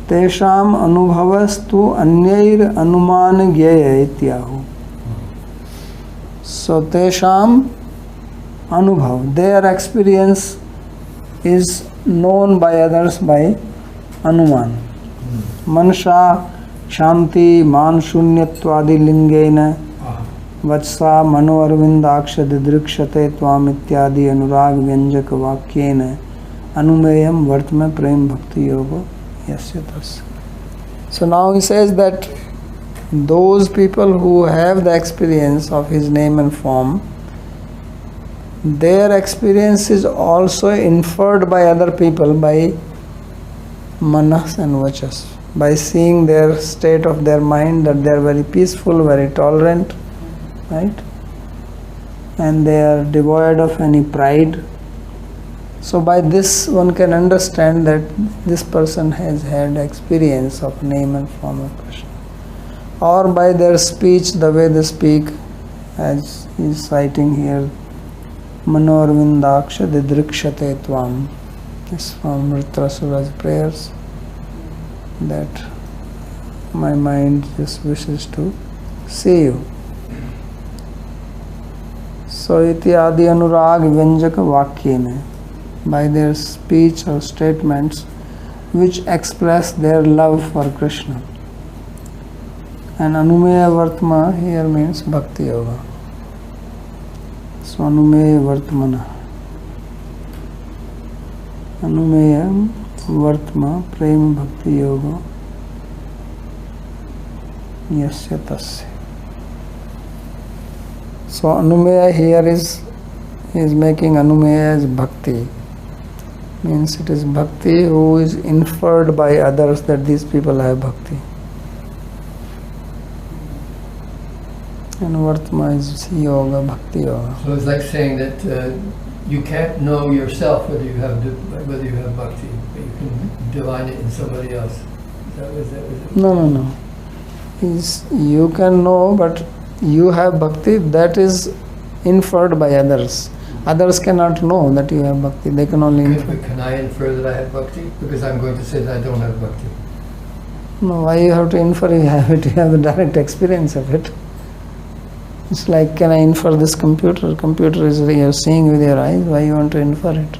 Tesham Anubhavastu Anyair Anuman Gyaya Ityahu. So Tesham Anubhav, their experience is known by others by Anuman. Mansha Shanti Man Shunyatvadi Lingena Vatsa Mano Arvindaksha Didrikshate Tvam Ityadi Anurag Vyanjaka Vakyena Anumeyam Vartme Prem Bhakti Yoga Yasyatas. So now he says that those people who have the experience of his name and form, their experience is also inferred by other people by manas and vachas, by seeing their state of their mind, that they are very peaceful, very tolerant, right? And they are devoid of any pride. So by this one can understand that this person has had experience of name and form of Krishna. Or by their speech, the way they speak, as he is citing here, Manorvindaksha Didrikshate Tvam. This is from Vritrasura's prayers, that my mind just wishes to see you. So iti adi anurag vyanjaka vakyene, by their speech or statements which express their love for Krishna. And Anumeya Vartma here means Bhakti Yoga. So Anumeya Vartmana. Anumeya Vartma Prem Bhakti Yoga Yasya Tasya. So Anumeya here is making Anumeya as Bhakti. Means it is Bhakti who is inferred by others that these people have Bhakti. And Vartma is Yoga, Bhakti Yoga. So it's like saying that you can't know yourself whether you have bhakti, but you can divine it in somebody else. Is that it? No. You can know, but you have Bhakti, that is inferred by others. Others cannot know that you have Bhakti. They can only infer. Can I infer that I have Bhakti? Because I'm going to say that I don't have Bhakti. No, why you have to infer? You have it. You have the direct experience of it. It's like, can I infer this computer? Computer is you're seeing with your eyes. Why you want to infer it?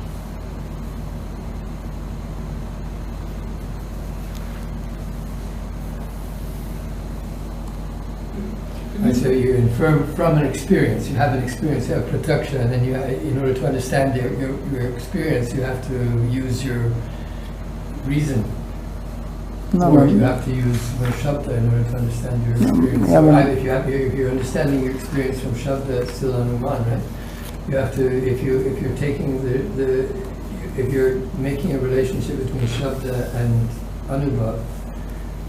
And so you infer from an experience. You have an experience, you have pratyaksha, and then in order to understand your experience, you have to use your reason. Or you have to use shabda in order to understand your experience. If you're understanding your experience from shabda, it's still anuman, right? You have to, if you're taking if you're making a relationship between shabda and anubhav,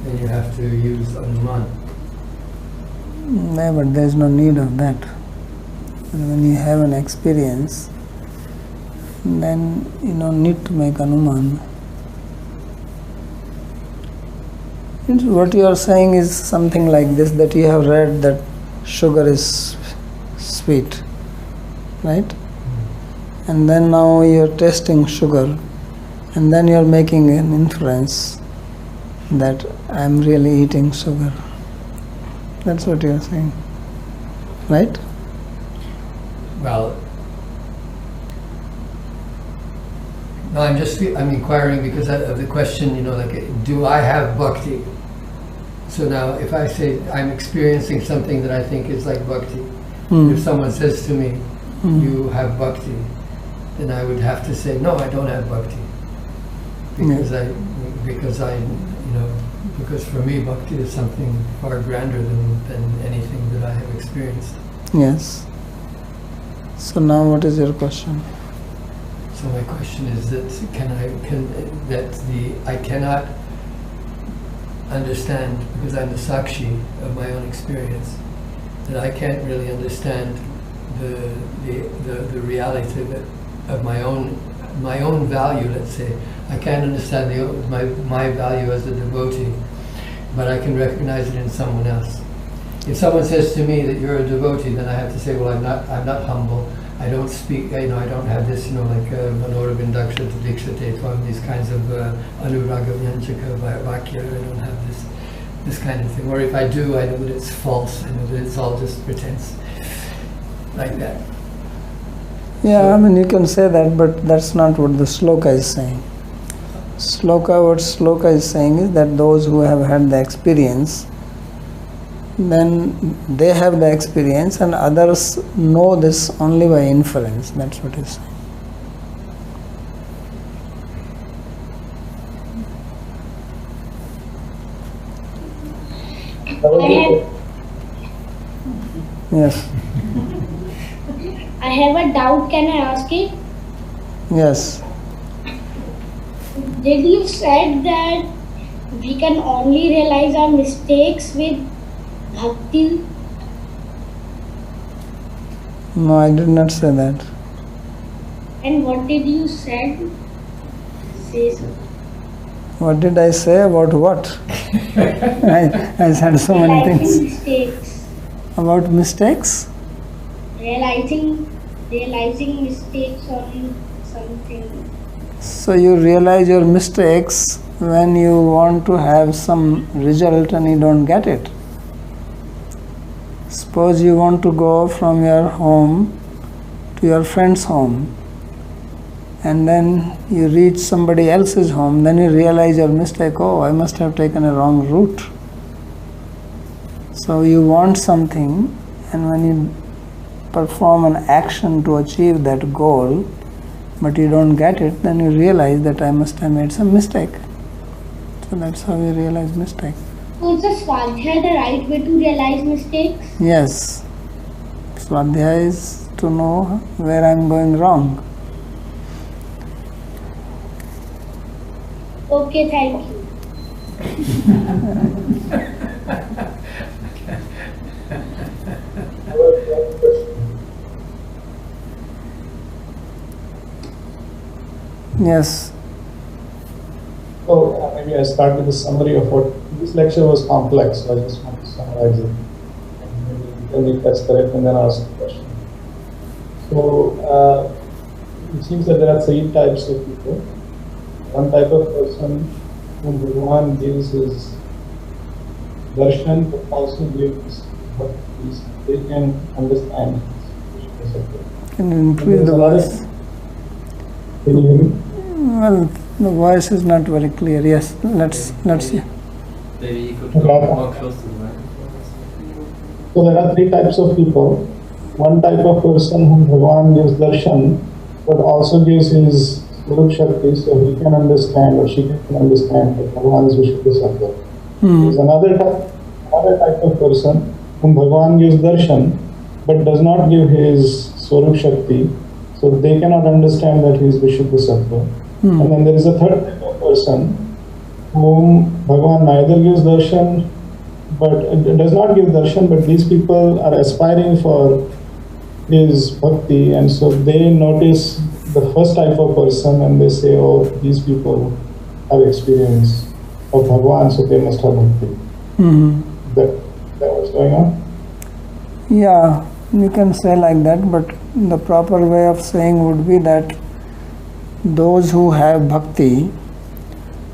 then you have to use anuman. No, but there is no need of that. When you have an experience, then you don't need to make anuman. What you are saying is something like this, that you have read that sugar is sweet, right? And then now you are tasting sugar, and then you are making an inference that I am really eating sugar. That's what you are saying, right? Well, no, I'm inquiring because of the question, do I have bhakti? So now if I say I'm experiencing something that I think is like bhakti, Hmm. if someone says to me, Hmm. you have bhakti, then I would have to say, no, I don't have bhakti. Because because for me bhakti is something far grander than anything that I have experienced. Yes. So now what is your question? So my question is that I cannot understand, because I'm the sakshi of my own experience, that I can't really understand the reality of my own value. Let's say I can't understand my value as a devotee, but I can recognize it in someone else. If someone says to me that you're a devotee, then I have to say, well, I'm not humble. I don't speak, I don't have this, like Manoravindakshata Dikshate, these kinds of Anuraga Vyanchaka Vakya, I don't have this kind of thing. Or if I do, I know that it's false, I know that it's all just pretense, like that. Yeah, you can say that, but that's not what the sloka is saying. What sloka is saying is that those who have had the experience, then they have the experience and others know this only by inference. That's what it's saying. Yes. I have a doubt, can I ask it? Yes. Did you said that we can only realize our mistakes with bhakti? No, I did not say that. And what did you say? What did I say about what? I said so many Realizing things. mistakes. About mistakes? Realizing mistakes on something. So you realize your mistakes when you want to have some result and you don't get it. Suppose you want to go from your home to your friend's home, and then you reach somebody else's home, then you realize your mistake, oh, I must have taken a wrong route. So you want something, and when you perform an action to achieve that goal, but you don't get it, then you realize that I must have made some mistake. So that's how you realize mistake. So is a swadhyaya the right way to realize mistakes? Yes. Swadhyaya is to know where I am going wrong. Okay, thank you. Yes. So maybe I start with a summary of what this lecture was complex, so I just want to summarize it. And maybe you tell me if that's correct and then ask the question. So it seems that there are three types of people. One type of person whom Bhagavan gives his darshan, but also gives bhakti. They can understand his. Can you increase the voice? Can you hear me? Well, the voice is not very clear. Yes, let's see. Maybe you could go more close to the microphone. So there are three types of people. One type of person whom Bhagavan gives darshan, but also gives his Guru Shakti, so he can understand or she can understand that Bhagavan is Vishuddha Sattva. There's another type of person whom Bhagavan gives darshan, but does not give his Swarup Shakti, so they cannot understand that he is Vishuddha Sattva. And then there is a third type of person whom Bhagavan neither gives darshan, but does not give darshan, but these people are aspiring for his bhakti, and so they notice the first type of person and they say, oh, these people have experience of Bhagavan, so they must have bhakti. That what's going on? Yeah, you can say like that, but the proper way of saying would be that those who have bhakti,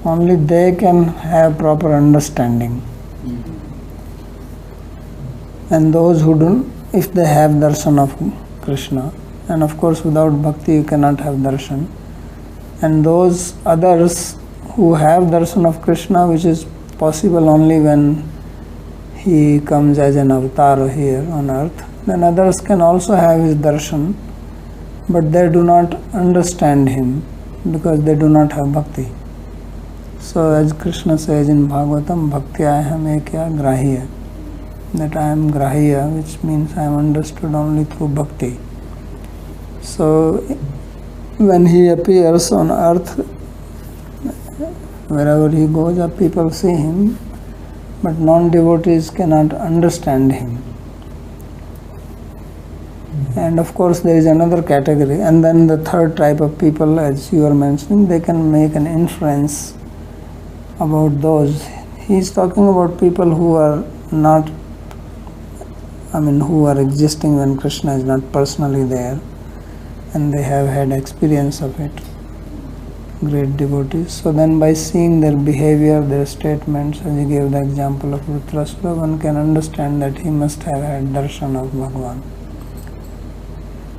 only they can have proper understanding. And those who don't, if they have darshan of Krishna, and of course without bhakti you cannot have darshan. And those others who have darshan of Krishna, which is possible only when he comes as an avatar here on earth, then others can also have his darshan, but they do not understand him because they do not have bhakti. So as Krishna says in Bhagavatam, Bhaktya ekya grahya, that I am grahya, which means I am understood only through bhakti. So when he appears on earth, wherever he goes, people see him, but non-devotees cannot understand him. And of course there is another category, and then the third type of people, as you are mentioning, they can make an inference about those. He is talking about people who are not, who are existing when Krishna is not personally there, and they have had experience of it, great devotees. So then by seeing their behavior, their statements, as he gave the example of Vritrasura, one can understand that he must have had darshan of Bhagavan.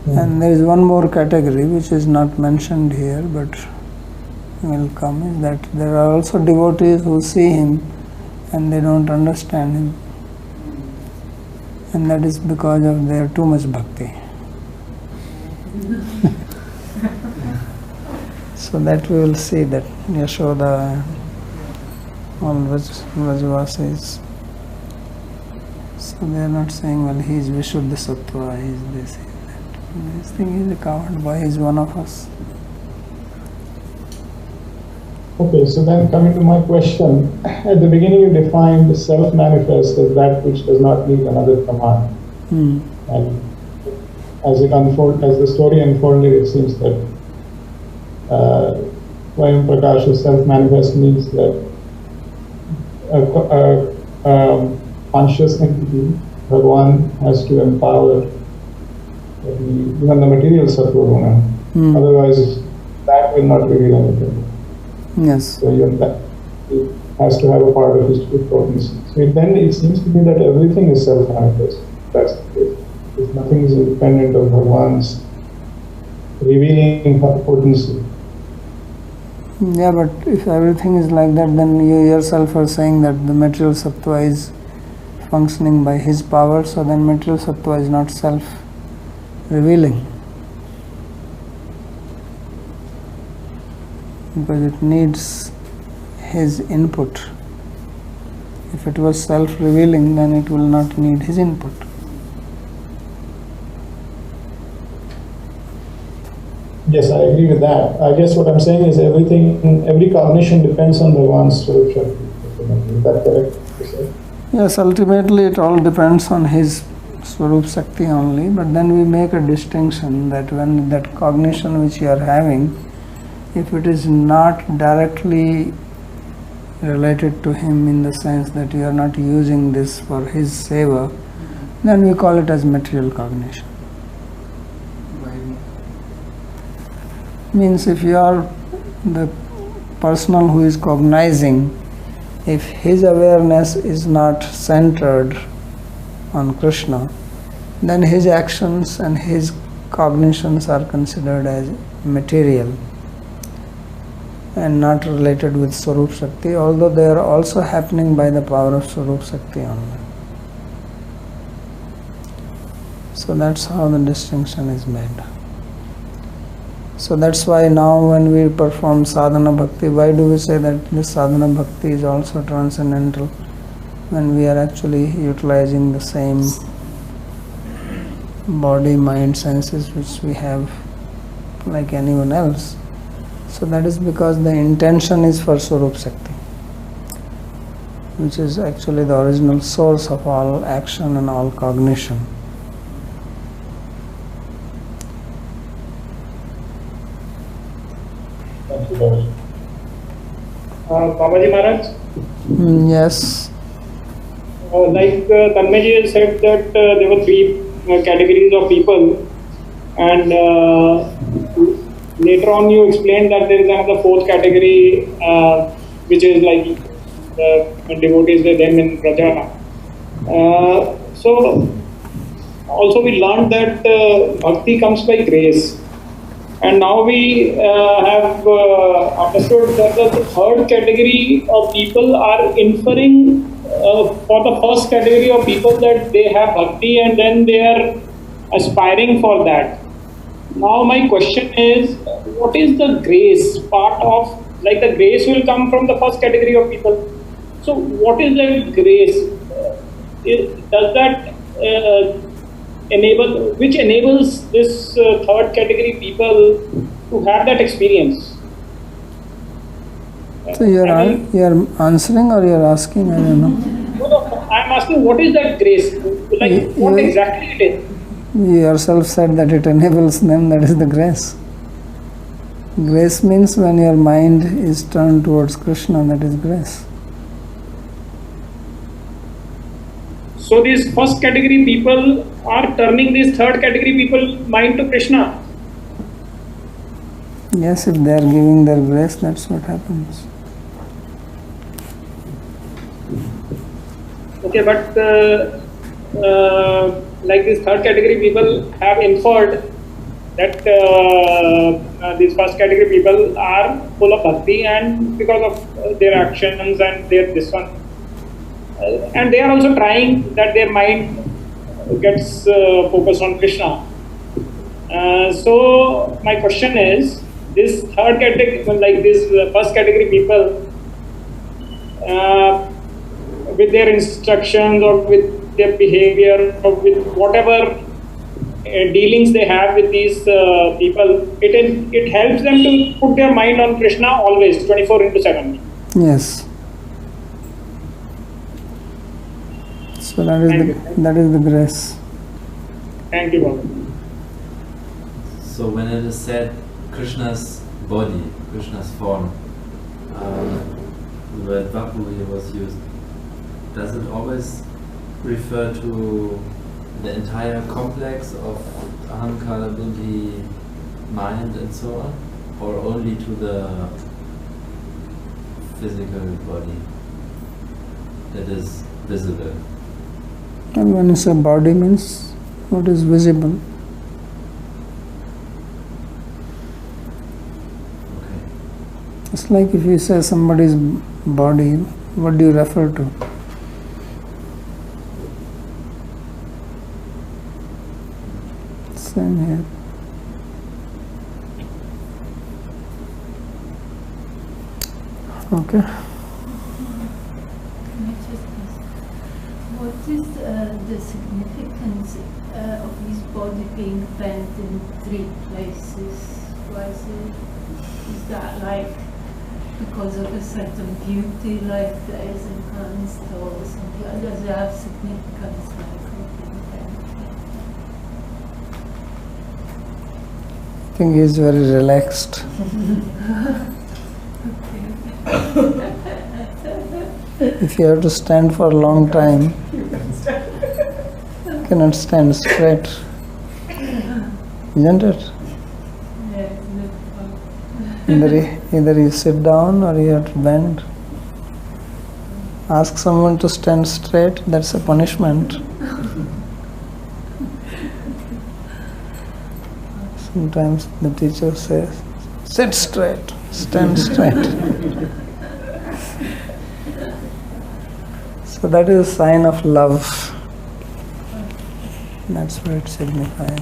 And there is one more category which is not mentioned here but will come, is that there are also devotees who see him and they don't understand him, and that is because of their too much bhakti. So that we will see, that Yashoda, all Vrajavasis, so they are not saying, well, he is Vishuddha Sattva, he is this, he is that. This thing is covered by, he is one of us. Okay, so then coming to my question, at the beginning you defined self-manifest as that which does not need another command. And as the story unfolded, it seems that Swayam Prakash, self-manifest, means that a conscious entity, Bhagavan, has to empower even the material sattva guna. Otherwise, that will not reveal anything. Yes. So even that has to have a part of his true potency. So then it seems to me that everything is self-manifest. That's the case. If nothing is independent of Bhagavan's revealing potency. Yeah, but if everything is like that, then you yourself are saying that the material sattva is functioning by his power, so then material sattva is not self-revealing. Because it needs his input. If it was self-revealing, then it will not need his input. Yes, I agree with that. I guess what I'm saying is every cognition depends on Bhagavan's Swarup Shakti. Is that correct to say? Yes, ultimately it all depends on his Swarup Shakti only, but then we make a distinction that when that cognition which you are having, if it is not directly related to him in the sense that you are not using this for his seva, then we call it as material cognition. Means if you are the person who is cognizing, if his awareness is not centered on Krishna, then his actions and his cognitions are considered as material and not related with Swarup Shakti, although they are also happening by the power of Swarup Shakti only. So that's how the distinction is made. So that's why now when we perform sadhana bhakti, why do we say that this sadhana bhakti is also transcendental, when we are actually utilizing the same body, mind, senses which we have like anyone else? So that is because the intention is for Swarup Shakti, which is actually the original source of all action and all cognition. Thank you, Babaji. Babaji Maharaj, Yes. like Tanmay ji said that there were three categories of people, and later on you explained that there is another fourth category, which is like the devotees, them in Prajana. So also we learned that bhakti comes by grace. And now we have understood that the third category of people are inferring for the first category of people that they have bhakti and then they are aspiring for that. Now my question is, what is the grace part of, like the grace will come from the first category of people. So what is the grace? Does that which enables this third category people to have that experience? So you're answering or you're asking? I don't know. No, I'm asking what is that grace? Like what exactly it is? You yourself said that it enables them, that is the grace. Grace means when your mind is turned towards Krishna, that is grace. So these first category people are turning these third category people mind to Krishna. Yes, if they are giving their grace, that's what happens. Okay, but like these third category people have inferred that these first category people are full of bhakti, and because of their actions and their this one, and they are also trying that their mind gets focused on Krishna. So my question is, this third category, like this first category people, with their instructions or with their behavior or with whatever dealings they have with these people, it helps them to put their mind on Krishna always, 24/7. Yes. So that is the grace. Thank you, Baba. So when it is said Krishna's body, Krishna's form, the word Vapu here was used, does it always refer to the entire complex of ahankara, buddhi, mind and so on, or only to the physical body that is visible? And when you say body means what is visible. Okay. It's like if you say somebody's body, what do you refer to? Same here. Okay. What is the significance of his body being bent in 3 places? Why is that like because of a certain beauty, like the eyes and hands, or something? Does it have significance like being bent? I think he's very relaxed. If you have to stand for a long time, you cannot stand straight, isn't it? Either you sit down or you have to bend. Ask someone to stand straight, that's a punishment. Sometimes the teacher says, sit straight, stand straight. So that is a sign of love. That's what it signifies.